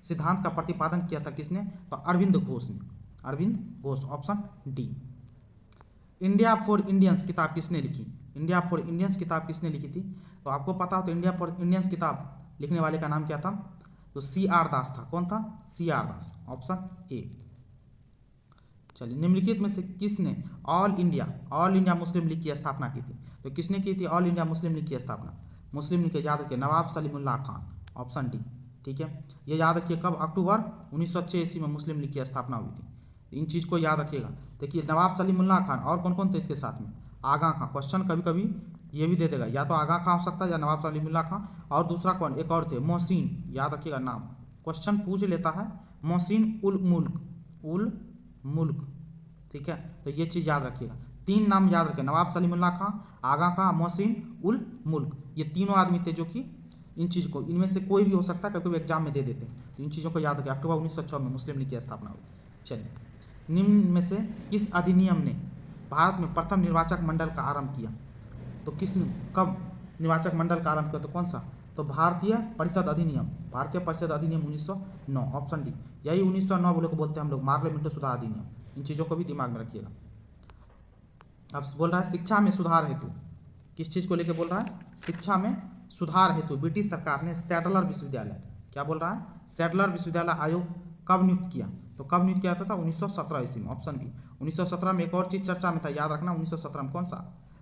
सिद्धांत का प्रतिपादन किया था किसने, तो अरविंद घोष ने, Arvind Ghosh, option D. India for Indians किताब किसने लिखी, इंडिया फॉर इंडियंस किताब किसने लिखी थी, तो आपको पता हो तो इंडिया फॉर इंडियंस किताब लिखने वाले का नाम क्या था, तो CR दास था, कौन था, CR दास, ऑप्शन ए। चलिए, निम्नलिखित में से किसने ऑल इंडिया मुस्लिम लीग की स्थापना की थी, तो किसने की थी ऑल इंडिया मुस्लिम लीग की स्थापना, मुस्लिम लीग के याद रखिए नवाब सलीमुल्लाह खान, ऑप्शन डी, ठीक है, ये याद रखिए कब, अक्टूबर 1906 ईस्वी में मुस्लिम लीग की स्थापना हुई थी, इन चीज़ को याद रखिएगा। देखिए नवाब सलीमुल्लाह खान और कौन कौन थे इसके साथ में, आगा खां, क्वेश्चन कभी कभी ये भी दे देगा, या तो आगा खां हो सकता है या नवाब सलीमुल्लाह खां, और दूसरा कौन, एक और थे मोहसिन, याद रखिएगा नाम, क्वेश्चन पूछ लेता है, मोहसिन उल मुल्क, ठीक है, तो ये चीज़ याद रखिएगा, 3 नाम याद रखें, नवाब सलीमुल्लाह खां, आगा खां, मोहसिन उल मुल्क, ये तीनों आदमी थे जो कि इन चीज़ को, इनमें से कोई भी हो सकता है, कभी कभी एग्जाम में दे देते हैं, तो इन चीज़ों को याद रखें। अक्टूबर 1906 में मुस्लिम लीग की स्थापना हुई। चलिए, निम्न में से किस अधिनियम ने भारत में प्रथम निर्वाचक मंडल का आरंभ किया, तो कब निर्वाचक मंडल का आरंभ किया, तो कौन सा, तो भारतीय परिषद अधिनियम, भारतीय परिषद अधिनियम 1909, ऑप्शन डी, यही 1909 बोले को बोलते हैं हम लोग पार्लियामेंट सुधार अधिनियम, इन चीज़ों को भी दिमाग में रखिएगा। अब बोल रहा है शिक्षा में सुधार हेतु, किस चीज़ को लेकर बोल रहा है, शिक्षा में सुधार हेतु ब्रिटिश सरकार ने सैडलर विश्वविद्यालय, क्या बोल रहा है, सैडलर विश्वविद्यालय आयोग कब नियुक्त किया, तो कब नियुक्त किया था 1917 ईस्वी में, ऑप्शन बी। 1917 में एक और चीज़ चर्चा में था, याद रखना, 1917 में कौन सा,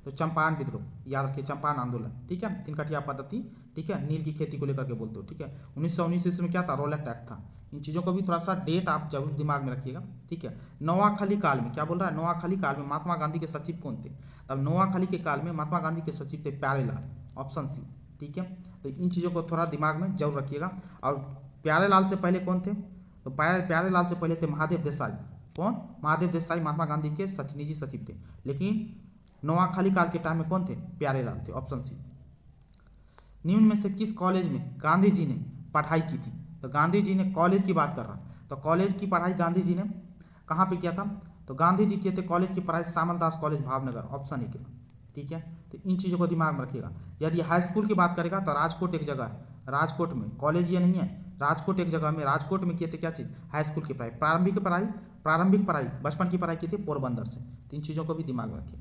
तो चंपारण विद्रोह, याद रखिए चंपारण आंदोलन, ठीक है, तिनकटिया पद्धति, ठीक है, नील की खेती को लेकर के बोलते हो, ठीक है। 1919 ईस्वी में क्या था, रोलेट एक्ट था, इन चीज़ों को भी थोड़ा सा डेट आप जरूर दिमाग में रखिएगा, ठीक है। नोआखली काल में, क्या बोल रहा है, नोआखली काल में महात्मा गांधी के सचिव कौन थे, तब नोआखली के काल में महात्मा गांधी के सचिव थे प्यारेलाल, ऑप्शन सी, ठीक है, तो इन चीज़ों को थोड़ा दिमाग में जरूर रखिएगा। और प्यारेलाल से पहले कौन थे, तो प्यारेलाल से पहले थे महादेव देसाई, कौन, महादेव देसाई महात्मा गांधी के निजी सचिव थे, लेकिन नोआखली काल के टाइम में कौन थे, प्यारेलाल थे, ऑप्शन सी। निम्न में से किस कॉलेज में गांधी जी ने पढ़ाई की थी, तो गांधी जी ने, कॉलेज की बात कर रहा, तो कॉलेज की पढ़ाई गांधी जी ने कहाँ पे किया था, तो गांधी जी किए थे कॉलेज की पढ़ाई श्यामल दास कॉलेज भावनगर, ऑप्शन ए, ठीक है, तो इन चीज़ों को दिमाग में रखिएगा। यदि हाई स्कूल की बात करेगा तो राजकोट एक जगह है, राजकोट में, कॉलेज ये नहीं है, राजकोट एक जगह में, राजकोट में किए थे क्या चीज़, हाई स्कूल की पढ़ाई, प्रारंभिक पढ़ाई बचपन की पढ़ाई की थी पोरबंदर से। तो इन चीज़ों को भी दिमाग में रखिए।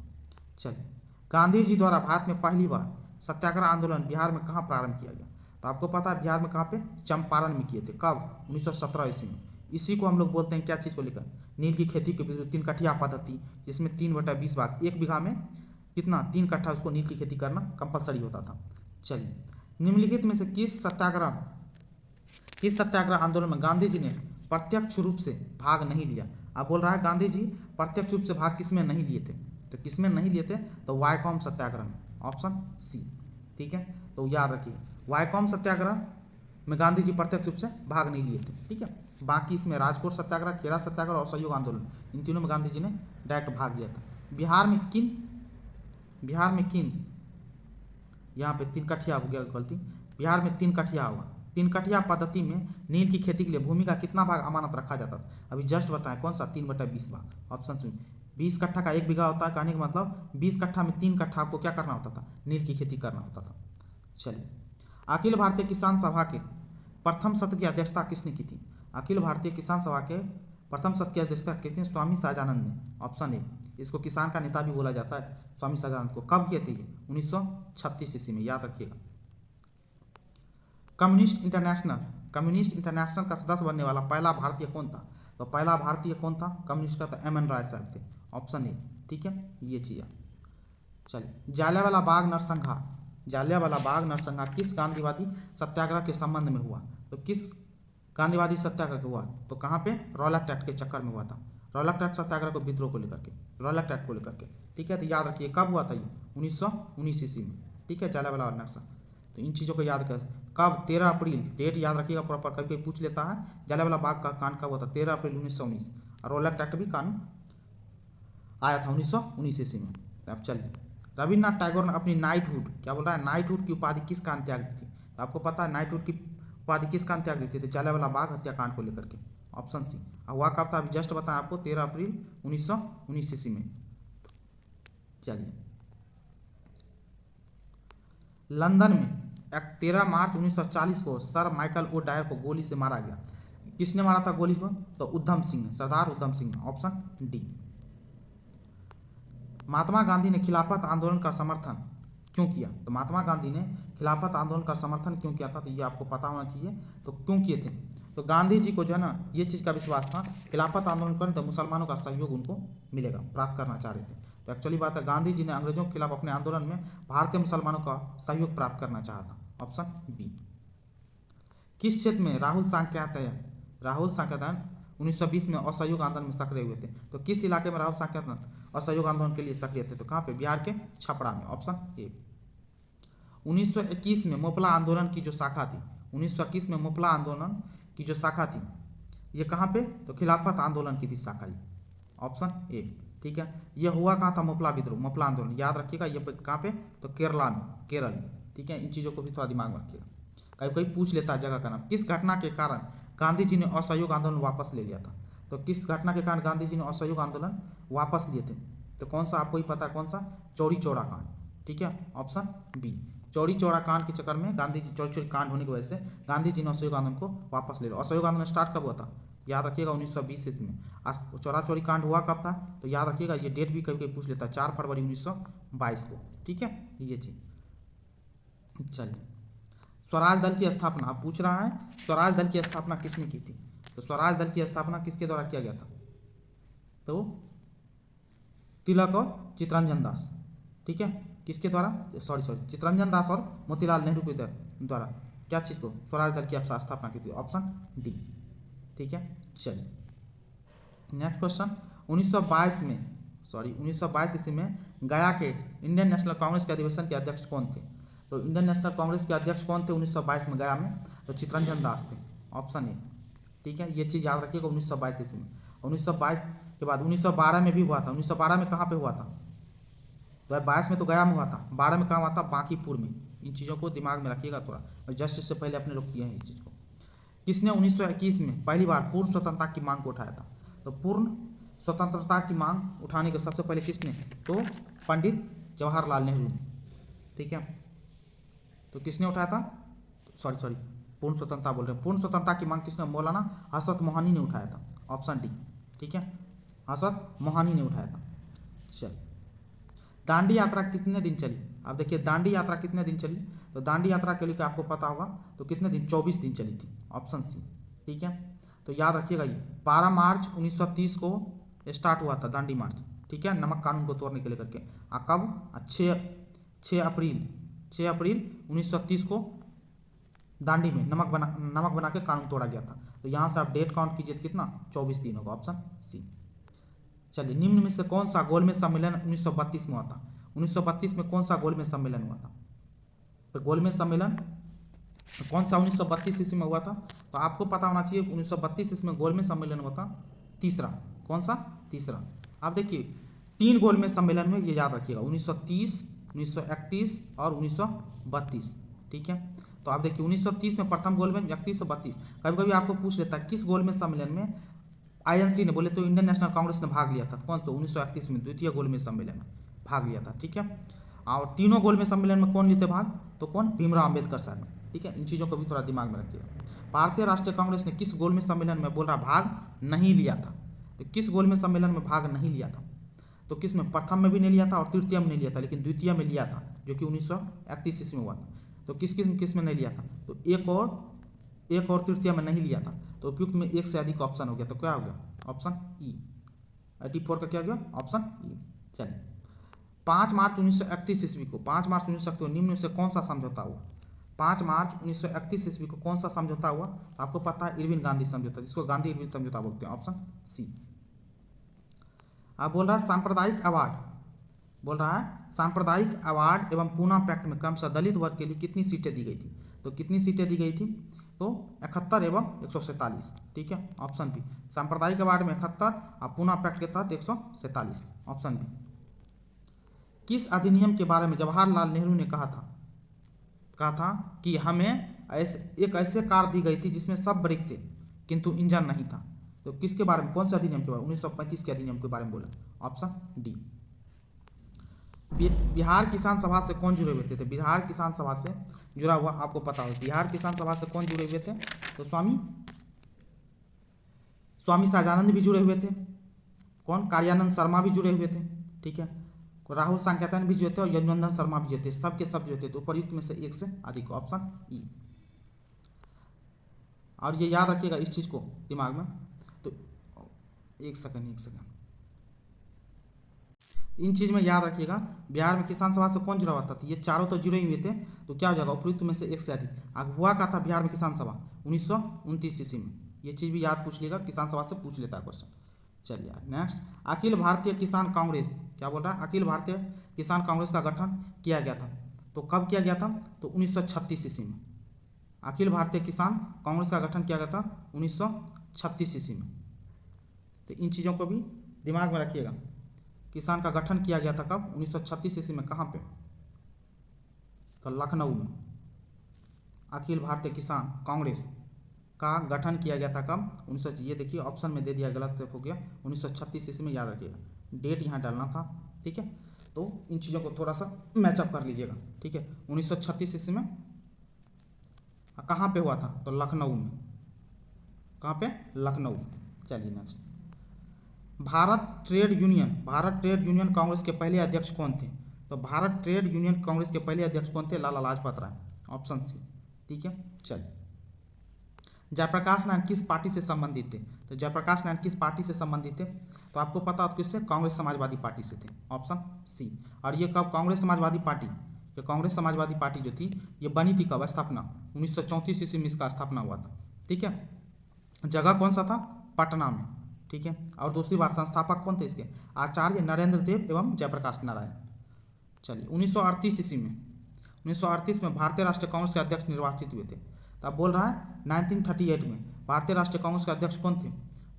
चलिए, गांधी जी द्वारा भारत में पहली बार सत्याग्रह आंदोलन बिहार में कहाँ प्रारंभ किया गया? तो आपको पता है बिहार में कहाँ पे, चंपारण में किए थे। कब? 1917 ईस्वी में। इसी को हम लोग बोलते हैं क्या चीज़ को लेकर, नील की खेती के विरुद्ध 3 कठिया पद्धति, जिसमें 3/20 भाग, 1 बीघा में कितना, 3 कट्ठा उसको नील की खेती करना कंपलसरी होता था। चलिए, निम्नलिखित में से किस सत्याग्रह आंदोलन में गांधी जी ने प्रत्यक्ष रूप से भाग नहीं लिया? आप बोल रहा है गांधी जी प्रत्यक्ष रूप से भाग किसमें नहीं लिए थे? तो किसमें नहीं लिए थे? तो वायकॉम सत्याग्रह में, ऑप्शन सी। ठीक है, तो याद रखिए, वायकॉम सत्याग्रह में गांधी जी प्रत्यक्ष रूप से भाग नहीं लिए थे। ठीक है, बाकी इसमें राजकोट सत्याग्रह, खेड़ा सत्याग्रह और असहयोग आंदोलन, इन तीनों में गांधी जी ने डायरेक्ट भाग लिया था। बिहार में किन, यहाँ पे 3 कठिया हो गया गलती, बिहार में 3 कठिया होगा। 3 कठिया पद्धति में नील की खेती के लिए भूमि का कितना भाग अमानत रखा जाता था? अभी जस्ट बताएं, कौन सा? 3/20 भाग। ऑप्शन में 20 कट्ठा का 1 बीघा होता है, कहने का मतलब 20 कट्ठा में 3 कट्ठा आपको क्या करना होता था? नील की खेती करना होता था। चलिए, अखिल भारतीय किसान सभा के प्रथम सत्र की अध्यक्षता किसने की थी? अखिल भारतीय किसान सभा के प्रथम सत्र की अध्यक्षता की थी स्वामी सहजानंद ने, ऑप्शन ए। इसको किसान का नेता भी बोला जाता है, स्वामी सहजानंद को। कब किए थे ये? 1936 ईस्वी में, याद रखिएगा। कम्युनिस्ट इंटरनेशनल का सदस्य बनने वाला पहला भारतीय कौन था? तो पहला भारतीय कौन था कम्युनिस्ट का? तो एम.एन. राय साहब थे, ऑप्शन ए। ठीक है, ये चीज़। चलिए, जालियांवाला बाग नरसंहार किस गांधीवादी सत्याग्रह के संबंध में हुआ? तो किस गांधीवादी सत्याग्रह हुआ? तो कहाँ पे? रॉलेट एक्ट के चक्कर में हुआ था। रॉलेट एक्ट सत्याग्रह को, विद्रोह को लेकर के, रॉलेट एक्ट को लेकर के। ठीक है, तो याद रखिए कब हुआ था ये? 1919 ईस्वी में। ठीक है, जालियांवाला बाग नरसंहार। तो इन चीज़ों को याद कर, कब? 13 अप्रैल, डेट याद रखिएगा प्रॉपर, कभी कोई पूछ लेता है। जालियांवाला बाग का कांड कब हुआ था? 13 अप्रैल 1919। और रॉलेट एक्ट भी कानून आया था 1919 ईस्वी में। अब चलिए, रविन्द्रनाथ टैगोर ने अपनी नाइटहुड, क्या बोल रहा है, नाइटहुड की उपाधि किस कांड त्याग दी थी? तो आपको पता है नाइटहुड की उपाधि किस कांड त्याग दी थी? जालियांवाला बाग हत्याकांड को लेकर के, ऑप्शन सी। और हुआ कब था? अभी जस्ट बताया आपको, 13 अप्रैल 1919 ईस्वी में। चलिए, लंदन में 13 मार्च 1940 को सर माइकल ओ डायर को गोली से मारा गया। किसने मारा था गोली को? तो उधम सिंह, सरदार उधम सिंह, ऑप्शन डी। महात्मा गांधी ने खिलाफत आंदोलन का समर्थन क्यों किया? तो महात्मा गांधी ने खिलाफत आंदोलन का समर्थन क्यों किया था? तो ये आपको पता होना चाहिए। तो क्यों किए थे? तो गांधी जी को जो है ना, ये चीज़ का विश्वास था, खिलाफत आंदोलन करें तो मुसलमानों का सहयोग उनको मिलेगा, प्राप्त करना चाह रहे थे। तो एक्चुअली बात है, गांधी जी ने अंग्रेजों के खिलाफ अपने आंदोलन में भारतीय मुसलमानों का सहयोग प्राप्त करना चाहा था, ऑप्शन बी। किस क्षेत्र में राहुल सांकृत्यायन 1920 में असहयोग आंदोलन में सक्रिय हुए थे? तो किस इलाके में राहुल सांकृत्यायन असहयोग आंदोलन के लिए सक्रिय थे? तो कहाँ पे? बिहार के छपरा में, ऑप्शन ए। 1921 में मोपला आंदोलन की जो शाखा थी, 1921 में मोपला आंदोलन की जो शाखा थी, ये कहाँ पे? तो खिलाफत आंदोलन की थी शाखा, ये ऑप्शन ए। ठीक है, ये हुआ कहाँ था? मोपला विद्रोह, मोपला आंदोलन, याद रखिएगा। ये कहाँ पे? तो केरल में। ठीक है, इन चीज़ों को भी थोड़ा दिमाग में रखिएगा, कभी कोई पूछ लेता है जगह का नाम। किस घटना के कारण गांधी जी ने असहयोग आंदोलन वापस ले लिया था? तो किस घटना के कारण गांधी जी ने असहयोग आंदोलन वापस लिए थे? तो कौन सा? आपको ही पता है कौन सा? चौरी चौरा कांड। ठीक है, ऑप्शन बी। चौरी चौरा कांड के चक्कर में गांधी जी, चौरी कांड होने की वजह से गांधी जी ने असहयोग आंदोलन को वापस ले लिया। असहयोग आंदोलन स्टार्ट कब हुआ था? याद रखिएगा 1920 ईस्वी में। आज चौरी कांड हुआ कब था? तो याद रखिएगा, ये डेट भी कभी कभी पूछ लेता है, 4 फरवरी 1922 को। ठीक है, ये चीज़। चलिए, स्वराज दल की स्थापना, आप पूछ रहा है स्वराज दल की स्थापना किसने की थी? तो स्वराज दल की स्थापना किसके द्वारा किया गया था? तो तिलक और चित्तरंजन दास। ठीक है, किसके द्वारा? चित्तरंजन दास और मोतीलाल नेहरू के द्वारा क्या चीज़ को? स्वराज दल की स्थापना की थी, ऑप्शन डी। ठीक है, चलिए नेक्स्ट क्वेश्चन। 1922 ईस्वी में गया के इंडियन नेशनल कांग्रेस के अधिवेशन के अध्यक्ष कौन थे? तो इंडियन नेशनल कांग्रेस के अध्यक्ष कौन थे 1922 में गया में? तो चित्तरंजन दास थे, ऑप्शन ए। ठीक है, ये चीज़ याद रखिएगा 1922 ईस्वी में। 1922 के बाद 1912 में भी हुआ था। 1912 में कहाँ पे हुआ था? तो 22 में तो गया में हुआ था, 12 में कहाँ हुआ था? बांकीपुर में। इन चीज़ों को दिमाग में रखिएगा थोड़ा, और जस्ट इससे पहले अपने लोग किए हैं इस चीज़ को। किसने 1921 में पहली बार पूर्ण स्वतंत्रता की मांग को उठाया था? तो पूर्ण स्वतंत्रता की मांग उठाने के सबसे पहले किसने? तो पंडित जवाहरलाल नेहरू ने, ठीक है। तो किसने उठाया था, सॉरी पूर्ण स्वतंत्रता बोल रहे हैं, पूर्ण स्वतंत्रता की मांग किसने, मौलाना हसरत मोहानी ने उठाया था, ऑप्शन डी, ठीक है, हसरत मोहानी ने उठाया था। चल, दांडी यात्रा कितने दिन चली, अब देखिए दांडी यात्रा कितने दिन चली, तो दांडी यात्रा के लिए आपको पता होगा तो कितने दिन, 24 दिन चली थी, ऑप्शन सी, ठीक है। तो याद रखिएगा ये 12 मार्च 1930 को स्टार्ट हुआ था दांडी मार्च, ठीक है, नमक कानून को तोड़ने के लिए करके। कब, 6 अप्रैल 1930 को दांडी में नमक बना के कानून तोड़ा गया था। तो यहाँ से आप डेट काउंट कीजिए कितना, 24 दिन होगा, ऑप्शन सी। चलिए, निम्न में से कौन सा गोलमेज सम्मेलन 1932 में हुआ था, 1932 में कौन सा गोलमेज सम्मेलन हुआ था, तो गोलमेज सम्मेलन कौन सा 1932 ईस्वी में हुआ था, तो आपको पता होना चाहिए 1932 ईस्वी में गोलमेज सम्मेलन हुआ था तीसरा, कौन सा, तीसरा। आप देखिए 3 गोलमेज सम्मेलन में, ये याद रखिएगा, 1930, 1931 और 1932, ठीक है। तो आप देखिए 1930 में प्रथम गोलमेज, 31 से 32। कभी कभी आपको पूछ लेता है किस गोलमेज सम्मेलन में आईएनसी ने, बोले तो इंडियन नेशनल कांग्रेस ने भाग लिया था, कौन सा, 1931 में द्वितीय गोलमेज सम्मेलन में भाग लिया था, ठीक है। और तीनों गोलमेज सम्मेलन में कौन लेते भाग, तो कौन, भीमराव अम्बेडकर साहब, ठीक है। इन चीज़ों को भी थोड़ा दिमाग में रखिएगा। भारतीय राष्ट्रीय कांग्रेस ने किस गोलमेज सम्मेलन में, बोल रहा भाग नहीं लिया था, तो किस गोलमेज सम्मेलन में भाग नहीं लिया था, तो किस में, प्रथम में भी नहीं लिया था और तृतीय में नहीं लिया था, लेकिन द्वितीय में लिया था, जो कि 1931 ईस्वी में हुआ था। तो किस में नहीं लिया था, तो एक और तृतीय में नहीं लिया था, तो उपयुक्त में एक से अधिक ऑप्शन हो गया, तो क्या हो गया, ऑप्शन ई, 84 का क्या हो गया, ऑप्शन ई। चलिए, 5 मार्च 1931 ईस्वी को, 5 मार्च 1931 निम्न में से कौन सा समझौता हुआ, 5 मार्च 1931 ईस्वी को कौन सा समझौता हुआ, आपको पता है इरविन गांधी समझौता, जिसको गांधी इरविन समझौता बोलते हैं, ऑप्शन सी। अब बोल रहा है सांप्रदायिक अवार्ड, बोल रहा है सांप्रदायिक अवार्ड एवं पूना पैक्ट में क्रमशः दलित वर्ग के लिए कितनी सीटें दी गई थी, तो कितनी सीटें दी गई थी, तो 71 एवं 147, ठीक है, ऑप्शन बी। सांप्रदायिक अवार्ड में 71 और पूना पैक्ट के तहत 147, ऑप्शन बी। किस अधिनियम के बारे में जवाहरलाल नेहरू ने कहा था कि हमें एक ऐसे कार दी गई थी जिसमें सब ब्रेक थे किंतु इंजन नहीं था, तो किसके बारे में, कौन से अधिनियम के बारे में, 1935 के अधिनियम के बारे में बोला, ऑप्शन डी। बिहार किसान सभा से कौन जुड़े हुए थे, तो बिहार किसान सभा से जुड़ा हुआ आपको पता हो, बिहार किसान सभा से कौन जुड़े हुए थे, तो स्वामी सहजानंद भी जुड़े हुए थे, कौन, कार्यानंद शर्मा भी जुड़े हुए थे, ठीक है, राहुल सांकेतन भी जुड़े थे और यदुनंदन शर्मा भी जुड़े थे, सब के सब जुड़े थे, तो उपयुक्त में से एक से अधिक, ऑप्शन ई। और ये याद रखिएगा इस चीज़ को दिमाग में, तो एक सेकंड, इन चीज़ में याद रखिएगा, बिहार में किसान सभा से कौन जुड़ा हुआ था, तो ये चारों तो जुड़े हुए थे, तो क्या हो जाएगा, उपयुक्त में से एक से अधिक। अब हुआ क्या था बिहार में किसान सभा 1929 ईस्वी में, ये चीज़ भी याद पूछ लेगा, किसान सभा से पूछ लेता है क्वेश्चन। चलिए नेक्स्ट, अखिल भारतीय किसान कांग्रेस, क्या बोल रहा है, अखिल भारतीय किसान कांग्रेस का गठन किया गया था, तो कब किया गया था, तो 1936 ईस्वी में, अखिल भारतीय किसान कांग्रेस का गठन किया गया था 1936 ईस्वी में। तो इन चीज़ों को भी दिमाग में रखिएगा, किसान का गठन किया गया था कब, 1936 ईस्वी में, कहाँ पे, तो लखनऊ में अखिल भारतीय किसान कांग्रेस का गठन किया गया था कब, 19, ये देखिए ऑप्शन में दे दिया, गलत से हो गया, 1936 ईस्वी में, याद रखिएगा, डेट यहाँ डालना था, ठीक है। तो इन चीज़ों को थोड़ा सा मैचअप कर लीजिएगा, ठीक है। 1936 ईस्वी में कहाँ पे हुआ था, तो लखनऊ में, कहाँ पे, लखनऊ। चलिए next, Bharat trade union Congress के पहले अध्यक्ष कौन थे, तो भारत ट्रेड यूनियन कांग्रेस के पहले अध्यक्ष कौन थे, लाला लाजपत राय, ऑप्शन सी, ठीक है। चलिए, जयप्रकाश नारायण किस पार्टी से संबंधित थे, तो जयप्रकाश नारायण किस पार्टी से संबंधित थे, तो आपको पता हो किससे, कांग्रेस समाजवादी पार्टी से थे, ऑप्शन सी। और ये कब, कांग्रेस समाजवादी पार्टी जो थी ये बनी थी कब, स्थापना 1934 ईस्वी में इसका स्थापना हुआ था, ठीक है। जगह कौन सा था, पटना में, ठीक है। और दूसरी बात, संस्थापक कौन थे इसके, आचार्य नरेंद्र देव एवं जयप्रकाश नारायण। चलिए, 1938 में भारतीय राष्ट्रीय कांग्रेस के अध्यक्ष निर्वाचित हुए थे, तो अब बोल रहा है 1938 में भारतीय राष्ट्रीय कांग्रेस के अध्यक्ष कौन थे,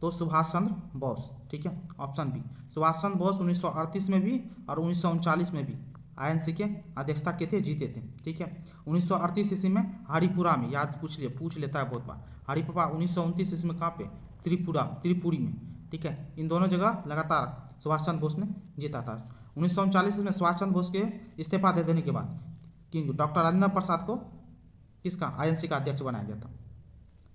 तो सुभाष चंद्र बोस, ठीक है, ऑप्शन बी। सुभाष चंद्र बोस 1938 में भी और 1939 में भी आईएनसी के अध्यक्षता के थे, जीते थे, ठीक है। 1938 ईस्वी में हरिपुरा में, याद पूछ लेता है बहुत बार, हरिपुरा 1929 ईस्वी में, कहाँ पे, त्रिपुरी में, ठीक है। इन दोनों जगह लगातार सुभाष चंद्र बोस ने जीता था। 1939 में सुभाष चंद्र बोस के इस्तीफा दे देने के बाद कि डॉक्टर राजेंद्र प्रसाद को किसका आईएनसी का अध्यक्ष बनाया गया था।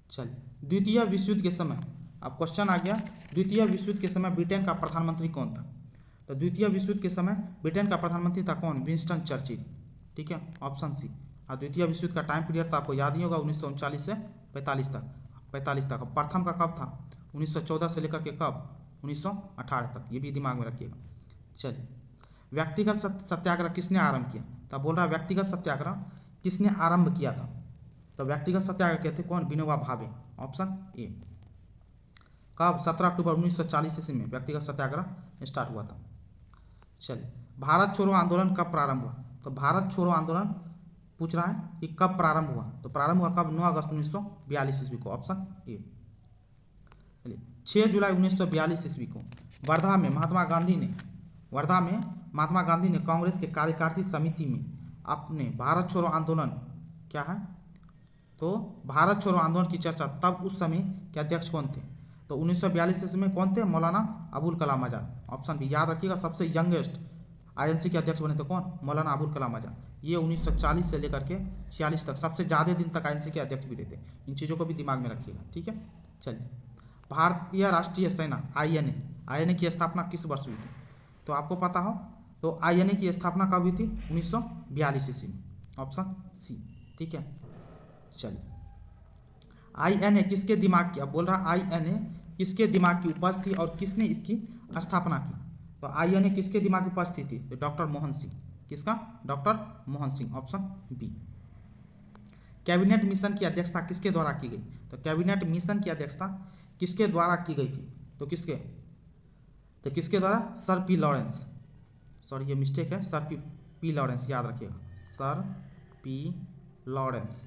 चलिए, द्वितीय विश्व युद्ध के समय अब क्वेश्चन आ गया, द्वितीय विश्व युद्ध के समय ब्रिटेन का प्रधानमंत्री कौन था। तो द्वितीय विश्व युद्ध के समय ब्रिटेन का प्रधानमंत्री था कौन, विंस्टन चर्चिल। ठीक है, ऑप्शन सी। और द्वितीय विश्व युद्ध का टाइम पीरियड था, आपको याद ही होगा, 1939 से 45 तक। प्रथम का कब था, 1914 से लेकर के कब, 1918 तक। ये भी दिमाग में रखिएगा। चलिए, व्यक्तिगत सत्याग्रह किसने आरंभ किया। तो बोल रहा है व्यक्तिगत सत्याग्रह किसने आरंभ किया था। तो व्यक्तिगत सत्याग्रह कहते कौन, विनोबा भावे। Option A. कब, 17 अक्टूबर 1940 ईस्वी में व्यक्तिगत सत्याग्रह स्टार्ट हुआ था। चलिए, भारत छोड़ो आंदोलन कब प्रारंभ हुआ। तो भारत छोड़ो आंदोलन पूछ रहा है कि कब प्रारंभ हुआ। तो प्रारंभ हुआ कब, 9 अगस्त 1942 ईस्वी को। Option A. चलिए, 6 जुलाई 1942 ईस्वी को वर्धा में महात्मा गांधी ने कांग्रेस के कार्यकारिणी समिति में अपने भारत छोड़ो आंदोलन क्या है, तो भारत छोड़ो आंदोलन की चर्चा, तब उस समय के अध्यक्ष कौन थे। तो 1942 ईस्वी में कौन थे, मौलाना अबुल कलाम आज़ाद। Option B. याद रखिएगा, सबसे यंगेस्ट आईएनसी के अध्यक्ष बने थे कौन, मौलाना अबुल कलाम आज़ाद। ये 1940 से लेकर के 46 तक सबसे ज़्यादा दिन तक आईएनसी के अध्यक्ष भी रहे थे। इन चीज़ों को भी दिमाग में रखिएगा। ठीक है, चलिए, भारतीय राष्ट्रीय सेना आईएनए की स्थापना किस वर्ष हुई थी। तो आपको पता हो, तो आईएनए की स्थापना कब हुई थी, 1942 ईस्वी में। Option C. ठीक है, चलिए, आईएनए किसके दिमाग की, अब बोल रहा आईएनए किसके दिमाग की उपज थी और किसने इसकी स्थापना की। तो आईएनए किसके दिमाग की उपज थी, तो डॉक्टर मोहन सिंह। किसका, doctor Mohan Singh. Option B. Cabinet mission की अध्यक्षता किसके द्वारा की गई। तो कैबिनेट मिशन की अध्यक्षता किसके द्वारा की गई थी, तो किसके द्वारा, सर पी लॉरेंस। सॉरी, ये मिस्टेक है, सर पी लॉरेंस, याद रखिएगा, सर पी लॉरेंस।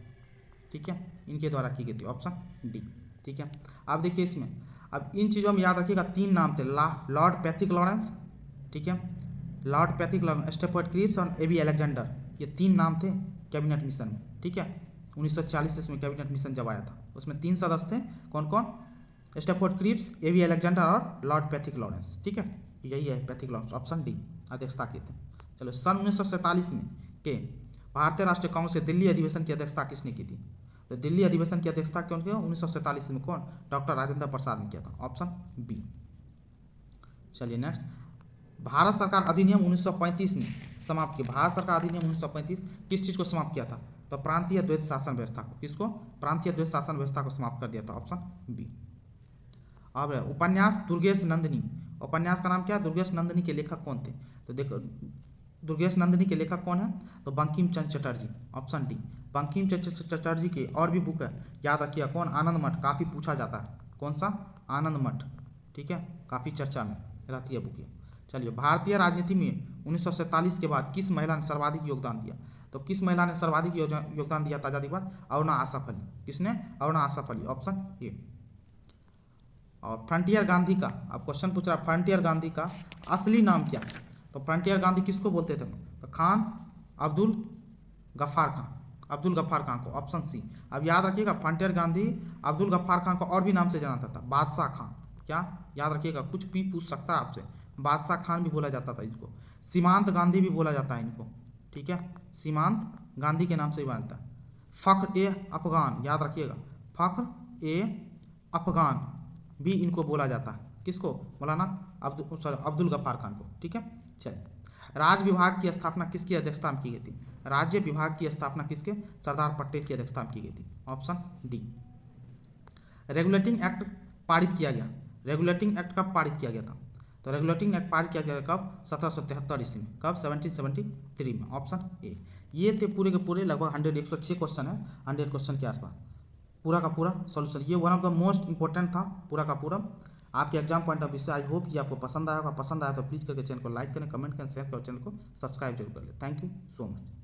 ठीक है, इनके द्वारा की गई थी। Option D. ठीक है, अब देखिए इसमें, अब इन चीज़ों में याद रखिएगा, 3 नाम थे, लॉर्ड पैथिक लॉरेंस, ठीक है, Lord Pethick Lawrence, Stafford Cripps और एबी अलेक्जेंडर। ये 3 नाम थे कैबिनेट मिशन में। ठीक है, 1940 में कैबिनेट मिशन जब आया था, उसमें 3 सदस्य थे, कौन कौन, स्टैफोर्ड क्रिप्स, एबी अलेक्जेंडर और लॉर्ड पैथिक लॉरेंस। ठीक है, यही है पैथिक लॉरेंस। ऑप्शन डी अध्यक्षता की थे। चलो, सन 1947 में के भारतीय राष्ट्रीय कांग्रेस के दिल्ली अधिवेशन की अध्यक्षता किसने की थी। तो दिल्ली अधिवेशन की अध्यक्षता कौन किया, 1947 में कौन, डॉक्टर राजेंद्र प्रसाद ने किया था। Option B. चलिए नेक्स्ट, भारत सरकार अधिनियम 1935 ने समाप्त किया। भारत सरकार अधिनियम 1935 किस चीज़ को समाप्त किया था, तो प्रांतीय द्वैत शासन व्यवस्था को। किसको, प्रांतीय द्वैत शासन व्यवस्था को समाप्त कर दिया था। Option B. अब उपन्यास दुर्गेश नंदिनी, उपन्यास का नाम क्या है, दुर्गेश नंदिनी के लेखक कौन थे। तो देखो, दुर्गेश नंदिनी के लेखक कौन है, तो बंकिम चंद्र चटर्जी। Option D. बंकिम चंद्र चटर्जी की और भी बुक है, याद रखिए, कौन, आनंद मठ, काफ़ी पूछा जाता है। कौन सा, आनंद मठ। ठीक है, काफ़ी चर्चा में रहती है बुक ये। चलिए, भारतीय राजनीति में 1947 के बाद किस महिला ने सर्वाधिक योगदान दिया। तो किस महिला ने सर्वाधिक योगदान दिया था आज़ादी के बाद, अरुणा आसफ अली। किसने, अरुणा आसफ अली। Option A. और फ्रंटियर गांधी का, अब क्वेश्चन पूछ रहा है, फ्रंटियर गांधी का असली नाम क्या है। तो फ्रंटियर गांधी किसको बोलते थे, तो खान अब्दुल गफ्फार खान को। Option C. अब याद रखिएगा, फ्रंटियर गांधी अब्दुल गफ्फार खान को और भी नाम से जाना जाता था, बादशाह खान। क्या, याद रखिएगा, कुछ भी पूछ सकता है आपसे, बादशाह खान भी बोला जाता था इनको। सीमांत गांधी भी बोला जाता है इनको। ठीक है, सीमांत गांधी के नाम से ही बनता है। फ़ख्र ए अफगान, याद रखिएगा, फ़ख्र ए अफगान भी इनको बोला जाता है। किसको, मौलाना अब्दुल गफ्फार खान को। ठीक है, चलिए, राज्य विभाग की स्थापना किसकी अध्यक्षता में की गई थी। राज्य विभाग की स्थापना किसके, सरदार पटेल की अध्यक्षता में की गई थी। Option D. रेगुलेटिंग एक्ट पारित किया गया, रेगुलेटिंग एक्ट कब पारित किया गया था। तो रेगुलेटिंग एक्ट पारित किया गया कब, 1773 ईस्वी में। कब, 1773 में। Option A. ये थे पूरे के पूरे लगभग 106 क्वेश्चन है, 100 क्वेश्चन के आसपास, पूरा का पूरा सॉल्यूशन। ये one of the most important था पूरा का पूरा आपके एग्जाम पॉइंट ऑफ व्यू से। आई होप ये आपको पसंद आया होगा। पसंद आया तो प्लीज़ करके चैनल को लाइक करें, कमेंट करें, शेयर करें, चैनल को सब्सक्राइब जरूर कर लें। Thank you so much.